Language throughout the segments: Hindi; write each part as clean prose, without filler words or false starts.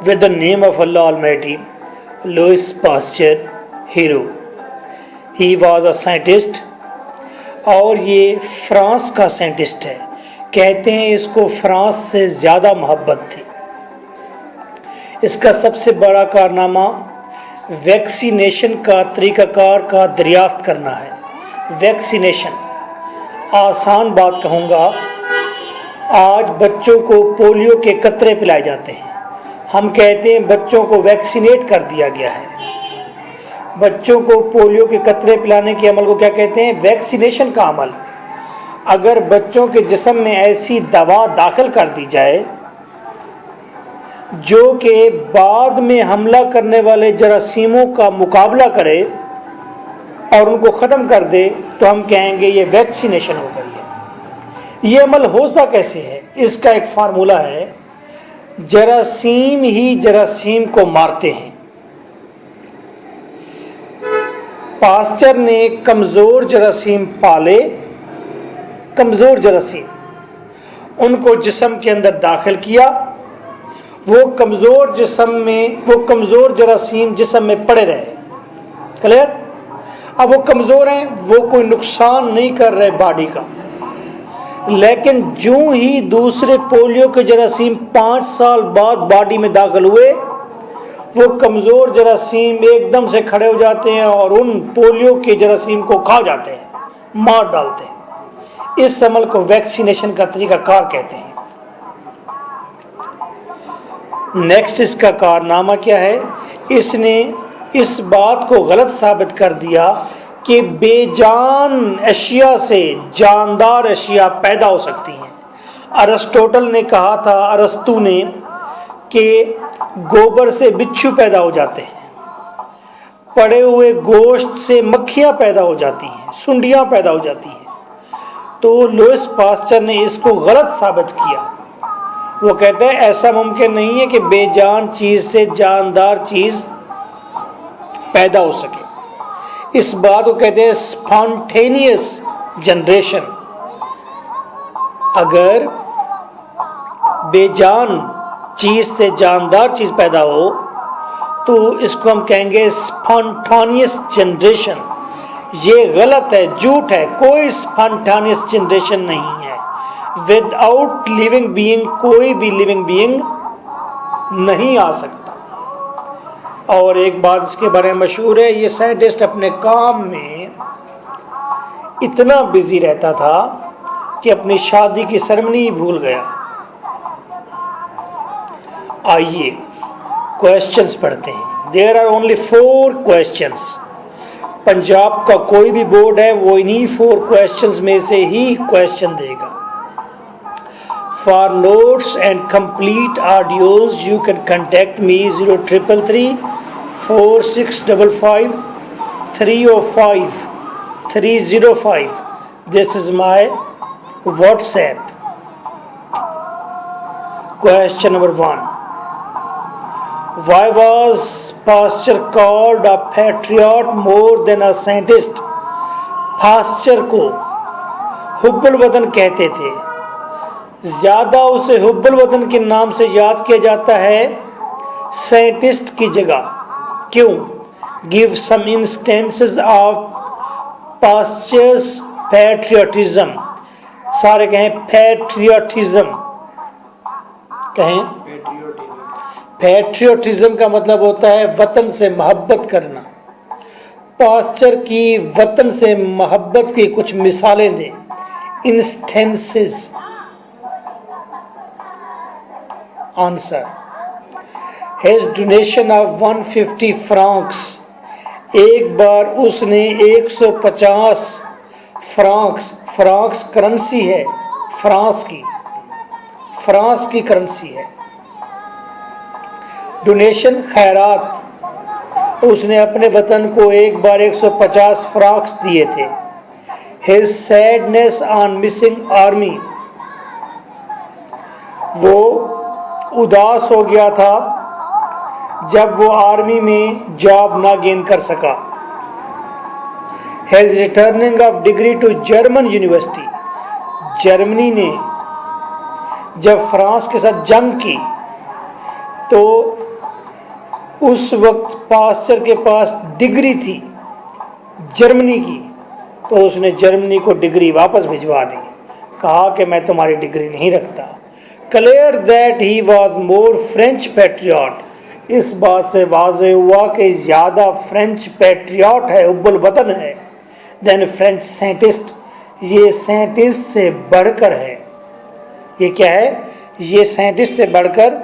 with the name of Allah Almighty, Louis Pasteur hero. He was a scientist और ये फ्रांस का साइंटिस्ट है। कहते हैं इसको फ्रांस से ज़्यादा मोहब्बत थी। इसका सबसे बड़ा कारनामा वैक्सीनेशन का तरीक़ाकार का दरियाफ्त करना है। वैक्सीनेशन आसान बात कहूँगा, आज बच्चों को पोलियो के कतरे पिलाए जाते हैं। हम कहते हैं बच्चों को वैक्सीनेट कर दिया गया है। बच्चों को पोलियो के कतरे पिलाने के अमल को क्या कहते हैं? वैक्सीनेशन का अमल। अगर बच्चों के जिस्म में ऐसी दवा दाखिल कर दी जाए जो कि बाद में हमला करने वाले जरासीमों का मुकाबला करे और उनको ख़त्म कर दे, तो हम कहेंगे ये वैक्सीनेशन हो गई है। ये अमल होता कैसे है? इसका एक फार्मूला है, जरासीम ही जरासीम को मारते हैं। पास्चर ने कमज़ोर जरासीम पाले, कमज़ोर जरासीम, उनको जिस्म के अंदर दाखिल किया। वो कमज़ोर जरासीम जिस्म में पड़े रहे। क्लियर? अब वो कमज़ोर हैं, वो कोई नुकसान नहीं कर रहे बॉडी का, लेकिन जूं ही दूसरे पोलियो के जरासीम 5 साल बाद बॉडी में दाखिल हुए, वो कमज़ोर जरासीम एकदम से खड़े हो जाते हैं और उन पोलियो के जरासीम को खा जाते हैं, मार डालते हैं। इस अमल को वैक्सीनेशन का तरीक़ाकार कहते हैं। नेक्स्ट इसका कारनामा क्या है? इसने इस बात को गलत साबित कर दिया कि बेजान अशिया से जानदार अशिया पैदा हो सकती हैं। अरिस्टोटल ने कहा था, अरस्तु ने, कि गोबर से बिच्छू पैदा हो जाते हैं, पड़े हुए गोश्त से मक्खियाँ पैदा हो जाती हैं, सुंडियाँ पैदा हो जाती हैं। तो लुईस पास्चर ने इसको गलत साबित किया। वो कहते हैं ऐसा मुमकिन नहीं है कि बेजान चीज़ से जानदार चीज़ पैदा हो सके। इस बात को कहते हैं स्पॉन्टेनियस जनरेशन। अगर बेजान चीज़ से जानदार चीज़ पैदा हो तो इसको हम कहेंगे स्पॉन्टेनियस जनरेशन। ये गलत है, झूठ है। कोई स्पॉन्टेनियस जनरेशन नहीं है। विदाउट लिविंग बीइंग कोई भी लिविंग बीइंग नहीं आ सकता। और एक बात इसके बारे में मशहूर है, ये साइंटिस्ट अपने काम में इतना बिजी रहता था कि अपनी शादी की सेरेमनी भूल गया। आइए क्वेश्चंस पढ़ते हैं। There are only 4 questions. Punjab का कोई भी बोर्ड है वो इन्हीं 4 क्वेश्चंस में से ही क्वेश्चन देगा। For notes and complete audios, you can contact me 0333 4655 305 305. This is my WhatsApp. Question number 1. Why was Pasteur called a patriot more than a scientist? Pasteur को हुब्बुल वतन कहते थे, ज़्यादा उसे हुब्बुल वतन के नाम से याद किया जाता है साइंटिस्ट की जगह। क्यों? Give some instances of Pasteur's patriotism. सारे कहें पैट्रियटिज्म। कहें पैट्रियटिज्म का मतलब होता है वतन से मोहब्बत करना। पास्चर की वतन से मोहब्बत की कुछ मिसालें दें, instances. Answer, his donation of 150 francs. एक बार उसने 150 फ्रांक्स, फ्रांक्स करेंसी है फ्रांस की करेंसी है। डोनेशन खैरात, उसने अपने वतन को एक बार 150 फ्रांक्स दिए थे। His sadness on missing army, वो उदास हो गया था जब वो आर्मी में जॉब ना गेन कर सका। His returning of degree to German university, Germany ने जब फ्रांस के साथ जंग की तो उस वक्त पास्चर के पास डिग्री थी जर्मनी की, तो उसने जर्मनी को डिग्री वापस भिजवा दी, कहा कि मैं तुम्हारी डिग्री नहीं रखता। Clear that he was more French patriot, इस बात से वाज़ेह हुआ कि ज़्यादा फ्रेंच पैट्रियट है, उब्बुल वतन है, देन फ्रेंच साइंटिस्ट, ये साइंटिस्ट से बढ़कर है। ये क्या है? ये साइंटिस्ट से बढ़कर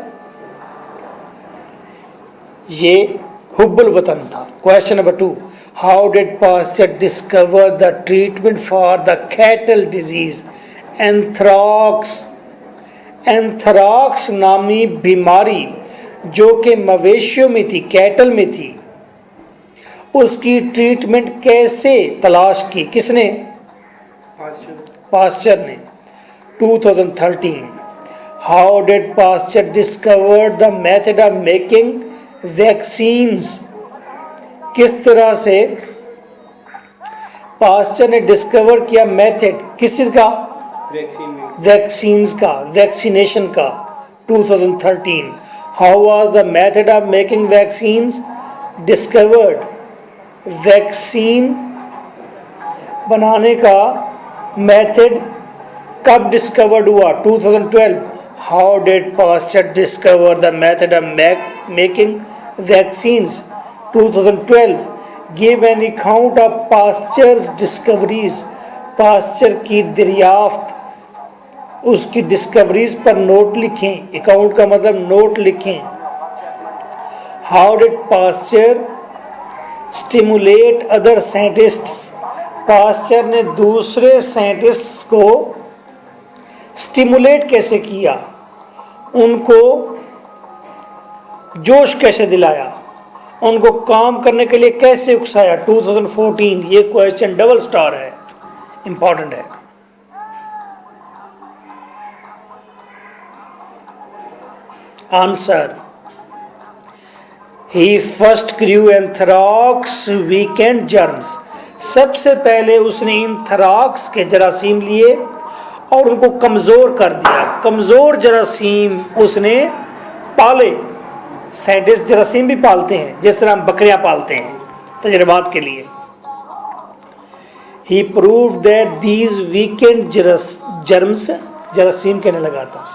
ये हुब्बुल वतन था। Question number 2, how did Pasteur discover the treatment for the cattle disease anthrax? Anthrax नामी बीमारी जो कि मवेशियों में थी, कैटल में थी, उसकी ट्रीटमेंट कैसे तलाश की? किसने? पास्चर ने। 2013, how did Pasteur discover the method of making vaccines? किस तरह से पास्चर ने डिस्कवर किया मेथड, किस चीज का? वैक्सीन्स का, वैक्सीनेशन का। 2013, how was the method of making vaccines discovered? Vaccine बनाने का मेथड कब डिस्कवर्ड हुआ? 2012, how did Pasteur discover the method of making vaccines? 2012, give an account of Pasteur's discoveries, Pasteur की दरियाफ्त, उसकी डिस्कवरीज पर नोट लिखें। अकाउंट का मतलब नोट लिखें। How did Pasteur stimulate other scientists? पास्चर ने दूसरे साइंटिस्ट्स को स्टिमुलेट कैसे किया, उनको जोश कैसे दिलाया, उनको काम करने के लिए कैसे उकसाया? 2014, ये क्वेश्चन डबल स्टार है, इंपॉर्टेंट है। आंसर, ही फर्स्ट ग्रू एंथ्राक्स वीकेंड जर्म्स, सबसे पहले उसने एंथ्राक्स के जरासीम लिए और उनको कमज़ोर कर दिया। कमज़ोर जरासीम उसने पाले। साइंटिस्ट जरासीम भी पालते हैं, जिस तरह हम बकरियां पालते हैं तजर्बात के लिए। He proved that these weakened germs, जरासीम कहने लगा था,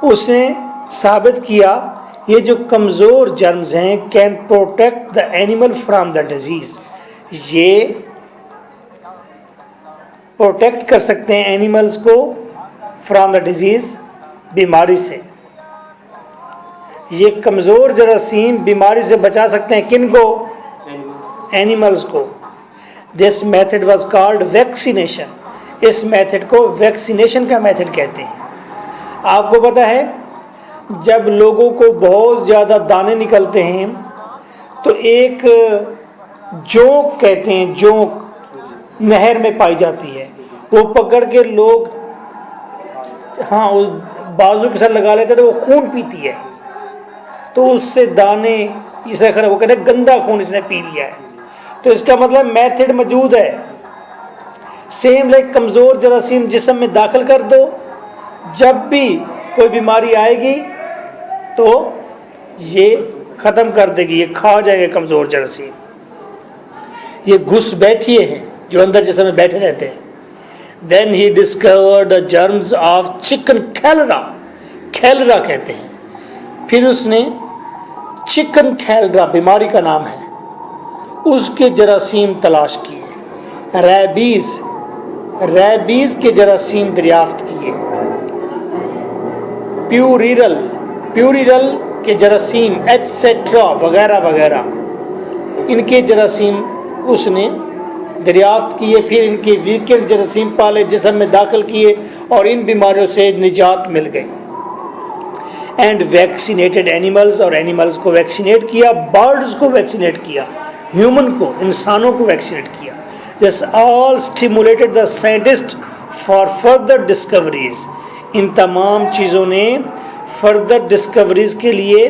उसने साबित किया ये जो कमज़ोर जर्म्स हैं can protect the animal from the disease, ये प्रोटेक्ट कर सकते हैं एनिमल्स को फ्रॉम द डिजीज़, बीमारी से। ये कमज़ोर जरासीम बीमारी से बचा सकते हैं किन को? एनिमल्स को। This method was called vaccination, इस मेथड को वैक्सीनेशन का मेथड कहते हैं। आपको पता है जब लोगों को बहुत ज़्यादा दाने निकलते हैं तो एक जोंक कहते हैं, जोंक नहर में पाई जाती है, वो पकड़ के लोग हाँ उस बाजू के साथ लगा लेते हैं तो वो खून पीती है, तो उससे दाने इसे खराब, वो कहते हैं गंदा खून इसने पी लिया है। तो इसका मतलब मेथड मौजूद है। सेम लाइक कमज़ोर जरासीम जिस्म में दाखिल कर दो, जब भी कोई बीमारी आएगी तो ये ख़त्म कर देगी, ये खा जाएंगे कमज़ोर जरासीम। ये घुस बैठिए हैं जो अंदर जिस्म में बैठे रहते हैं। Then he discovered the germs of chicken cholera, cholera कहते हैं। फिर उसने चिकन खैलरा बीमारी का नाम है, उसके जरासीम तलाश किए। रैबीज़, रैबीज़ के जरासीम दरियाफ्त किए। प्यूरिरल, प्यूरिरल के जरासीम एटसेट्रा वगैरह वगैरह, इनके जरासीम उसने दरियाफ्त किए। फिर इनके वीकेंड जरासीम पाले, जिस्म में दाखिल किए और इन बीमारियों से निजात मिल गई। एंड वैक्सीनेटेड एनिमल्स, और एनिमल्स को वैक्सीनेट किया, बर्ड्स को वैक्सीनेट किया, ह्यूमन को, इंसानों को वैक्सीनेट किया। This all stimulated the scientist for further discoveries, इन तमाम चीज़ों ने फर्दर डिस्कवरीज के लिए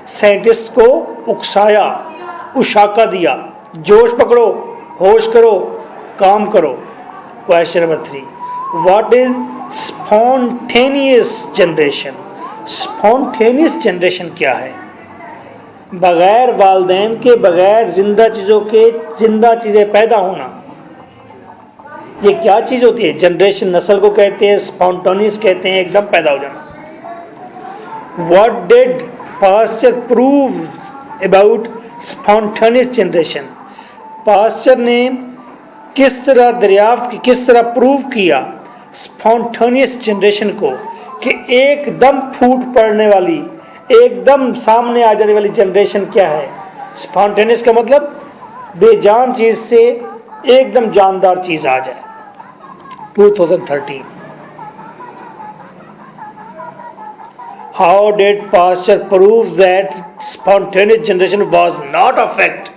साइंटिस्ट को उकसाया, उशाका दिया, जोश पकड़ो, होश करो, काम करो। Question number 3, what is spontaneous generation? Spontaneous generation क्या है? बगैर वालदैन के, बगैर जिंदा चीज़ों के जिंदा चीज़ें पैदा होना, ये क्या चीज़ होती है? जनरेशन, नस्ल को कहते हैं, स्पॉन्टेनियस कहते हैं, एकदम पैदा हो जाना। What did Pasteur prove about spontaneous generation? Pasteur ने किस तरह दरियाफ्त की, किस तरह प्रूव किया स्पॉन्टेनियस जनरेशन को कि एकदम फूट पड़ने वाली, एकदम सामने आ जाने वाली जनरेशन क्या है? स्पॉन्टेनियस का मतलब बेजान चीज़ से एकदम जानदार चीज़ आ जाए। 2013 How did Pasteur prove that spontaneous generation was not a fact?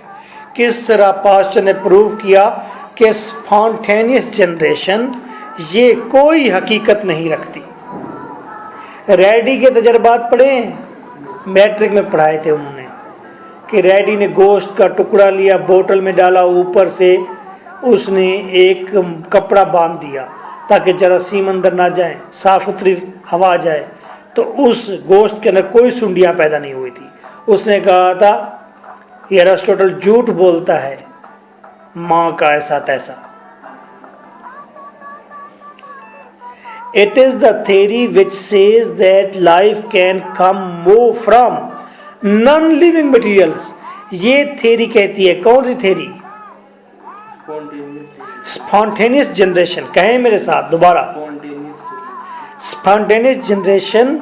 किस तरह पास्चर ने प्रूव किया कि स्पॉन्टेनियस जनरेशन ये कोई हकीकत नहीं रखती? रेडी के तजर्बात पढ़े, मैट्रिक में पढ़ाए थे उन्होंने कि रेडी ने गोश्त का टुकड़ा लिया, बोतल में डाला, ऊपर से उसने एक कपड़ा बांध दिया ताकि जरासीम अंदर ना जाए, साफ सुथरी हवा जाए, तो उस गोश्त के अंदर कोई सुंडियाँ पैदा नहीं हुई थी। उसने कहा था ये एरिस्टोटल झूठ बोलता है, माँ का ऐसा तैसा। It is the theory which says that life can come more from non-living materials. ये थेरी कहती है, कौन सी थेरी? Spontaneous generation. कहें मेरे साथ दोबारा, स्पॉन्टेनियस जनरेशन।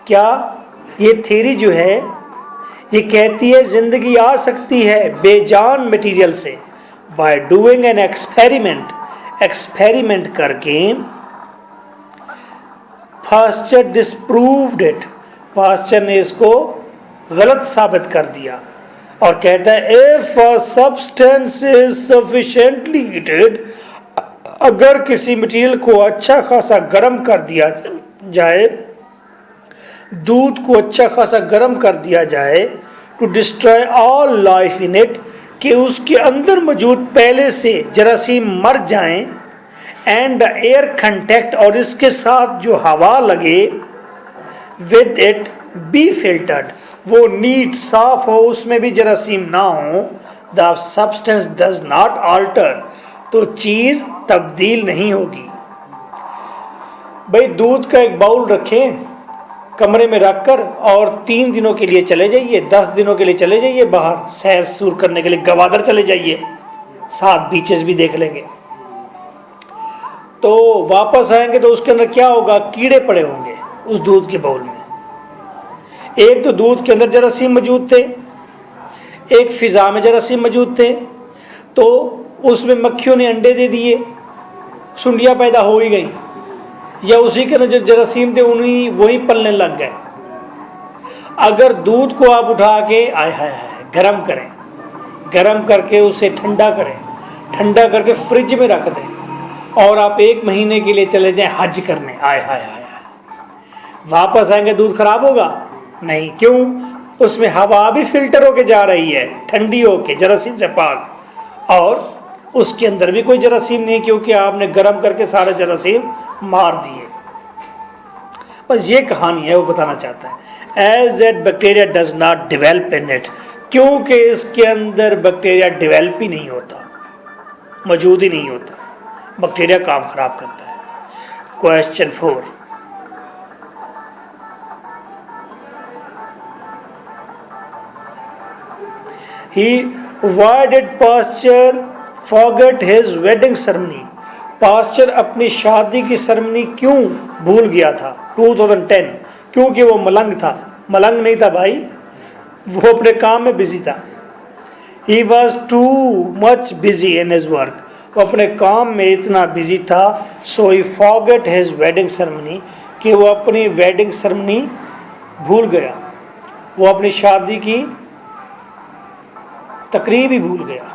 क्या ये थेरी जो है ये कहती है जिंदगी आ सकती है बेजान मटेरियल से, by doing an experiment, experiment करके। पास्चर डिस्प्रूव्ड इट, पास्चर ने इसको गलत साबित कर दिया और कहता है if a substance is sufficiently heated, अगर किसी मटेरियल को अच्छा खासा गर्म कर दिया जाए, दूध को अच्छा खासा गर्म कर दिया जाए, to destroy all life in it, कि उसके अंदर मौजूद पहले से जरासीम मर जाएं, एंड द एयर कंटेक्ट, और इसके साथ जो हवा लगे, विद इट बी फिल्टर्ड, वो नीट साफ हो, उसमें भी जरासीम ना हो, the substance does not alter, तो चीज़ तब्दील नहीं होगी। भाई दूध का एक बाउल रखें कमरे में रखकर और 3 दिनों के लिए चले जाइए, 10 दिनों के लिए चले जाइए बाहर सैर सूर करने के लिए, गवादर चले जाइए, साथ बीचेस भी देख लेंगे, तो वापस आएंगे तो उसके अंदर क्या होगा? कीड़े पड़े होंगे उस दूध के बाउल में। एक तो दूध के अंदर जरासीम मौजूद थे, एक फिजा में जरासीम मौजूद थे, तो उसमें मक्खियों ने अंडे दे दिए, सुंडियाँ पैदा हो ही गई, या उसी के अंदर जो जरासीम थे उन्हीं वही पलने लग गए। अगर दूध को आप उठा के आय हाय हाय गर्म करें, गर्म करके उसे ठंडा करें, ठंडा करके फ्रिज में रख दें, और आप 1 महीने के लिए चले जाएं हज करने, आय हाय हाय, वापस आएंगे दूध खराब होगा? नहीं। क्यों? उसमें हवा भी फिल्टर होके जा रही है, ठंडी होके, जरासीम से पाक, और उसके अंदर भी कोई जरासीम नहीं, क्योंकि आपने गर्म करके सारे जरासीम मार दिए। बस ये कहानी है, वो बताना चाहता है। As that bacteria does not develop in it, क्योंकि इसके अंदर बैक्टीरिया डिवेल्प ही नहीं होता, मौजूद ही नहीं होता, बैक्टीरिया काम खराब करता है। Question 4, why did Pasteur forget his wedding ceremony? Pasteur अपनी शादी की सेरेमनी क्यों भूल गया था 2010? क्योंकि वो मलंग था। मलंग नहीं था भाई, वो अपने काम में बिजी था। He was too much busy in his work, वो अपने काम में इतना बिजी था, so he forgot his wedding ceremony, कि वो अपनी वेडिंग सेरेमनी भूल गया, वो अपनी शादी की तकरीब ही भूल गया।